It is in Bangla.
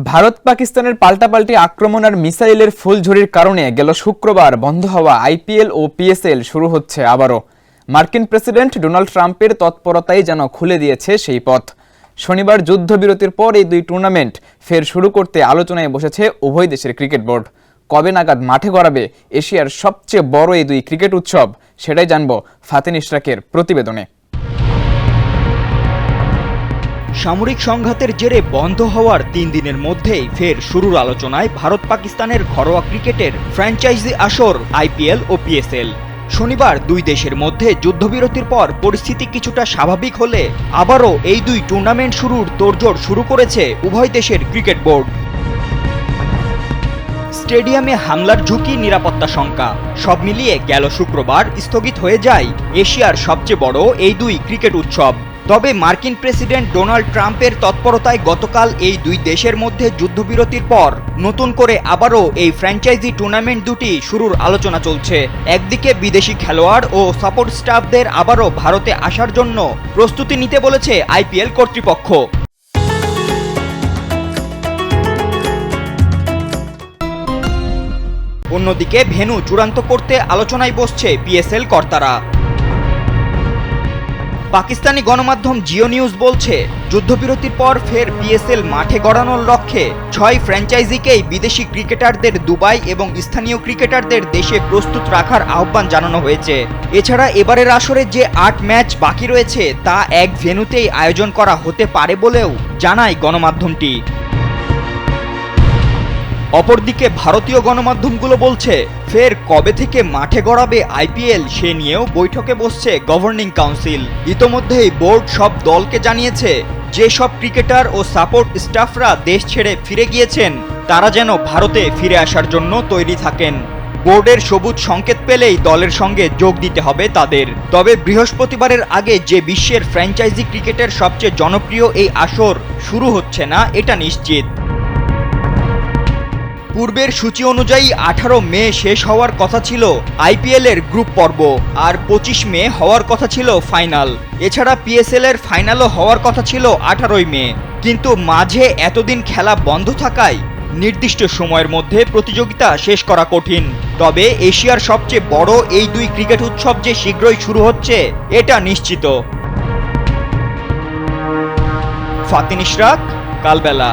ভারত পাকিস্তানের পাল্টাপাল্টি আক্রমণ আর মিসাইলের ফুলঝুরির কারণে গেল শুক্রবার বন্ধ হওয়া আইপিএল ও পিএসএল শুরু হচ্ছে আবারও। মার্কিন প্রেসিডেন্ট ডোনাল্ড ট্রাম্পের তৎপরতাই যেন খুলে দিয়েছে সেই পথ। শনিবার যুদ্ধবিরতির পর এই দুই টুর্নামেন্ট ফের শুরু করতে আলোচনায় বসেছে উভয় দেশের ক্রিকেট বোর্ড। কবে নাগাদ মাঠে গড়াবে এশিয়ার সবচেয়ে বড় এই দুই ক্রিকেট উৎসব, সেটাই জানব ফাতিন ইশরাকের প্রতিবেদনে। সামরিক সংঘাতের জেরে বন্ধ হওয়ার ৩ দিনের মধ্যেই ফের শুরুর আলোচনায় ভারত পাকিস্তানের ঘরোয়া ক্রিকেটের ফ্র্যাঞ্চাইজি আসর আইপিএল ও পিএসএল। শনিবার দুই দেশের মধ্যে যুদ্ধবিরতির পর পরিস্থিতি কিছুটা স্বাভাবিক হলে আবারও এই দুই টুর্নামেন্ট শুরুর তোড়জোড় শুরু করেছে উভয় দেশের ক্রিকেট বোর্ড। স্টেডিয়ামে হামলার ঝুঁকি, নিরাপত্তা শঙ্কা সব মিলিয়ে গেল শুক্রবার স্থগিত হয়ে যায় এশিয়ার সবচেয়ে বড় এই দুই ক্রিকেট উৎসব। তবে মার্কিন প্রেসিডেন্ট ডোনাল্ড ট্রাম্পের তৎপরতায় গতকাল এই দুই দেশের মধ্যে যুদ্ধবিরতির পর নতুন করে আবারও এই ফ্র্যাঞ্চাইজি টুর্নামেন্ট দুটি শুরুর আলোচনা চলছে। একদিকে বিদেশি খেলোয়াড় ও সাপোর্ট স্টাফদের আবারও ভারতে আসার জন্য প্রস্তুতি নিতে বলেছে আইপিএল কর্তৃপক্ষ। অন্যদিকে ভেন্যু চূড়ান্ত করতে আলোচনায় বসছে পিএসএল কর্তারা। পাকিস্তানি গণমাধ্যম জিও নিউজ বলছে, যুদ্ধবিরতির পর ফের পিএসএল মাঠে গড়ানোর লক্ষ্যে ৬ ফ্র্যাঞ্চাইজিকেই বিদেশি ক্রিকেটারদের দুবাই এবং স্থানীয় ক্রিকেটারদের দেশে প্রস্তুত রাখার আহ্বান জানানো হয়েছে। এছাড়া এবারের আসরে যে ৮ ম্যাচ বাকি রয়েছে তা এক ভেন্যুতেই আয়োজন করা হতে পারে বলেও জানায় গণমাধ্যমটি। অপরদিকে ভারতীয় গণমাধ্যমগুলো বলছে, ফের কবে থেকে মাঠে গড়াবে আইপিএল সে নিয়েও বৈঠকে বসছে গভর্নিং কাউন্সিল। ইতোমধ্যেই বোর্ড সব দলকে জানিয়েছে যে সব ক্রিকেটার ও সাপোর্ট স্টাফরা দেশ ছেড়ে ফিরে গিয়েছেন তারা যেন ভারতে ফিরে আসার জন্য তৈরি থাকেন। বোর্ডের সবুজ সংকেত পেলেই দলের সঙ্গে যোগ দিতে হবে তাদের। তবে বৃহস্পতিবারের আগে যে বিশ্বের ফ্র্যাঞ্চাইজি ক্রিকেটের সবচেয়ে জনপ্রিয় এই আসর শুরু হচ্ছে না এটা নিশ্চিত। পূর্বের সূচি অনুযায়ী ১৮ মে শেষ হওয়ার কথা ছিল আইপিএলের গ্রুপ পর্ব, আর ২৫ মে হওয়ার কথা ছিল ফাইনাল। এছাড়া পিএসএল এর ফাইনালও হওয়ার কথা ছিল ১৮ মে, কিন্তু মাঝে এতদিন খেলা বন্ধ থাকায় নির্দিষ্ট সময়ের মধ্যে প্রতিযোগিতা শেষ করা কঠিন। তবে এশিয়ার সবচেয়ে বড় এই দুই ক্রিকেট উৎসব যে শীঘ্রই শুরু হচ্ছে এটা নিশ্চিত। ফাতিন ইশরাক, কালবেলা।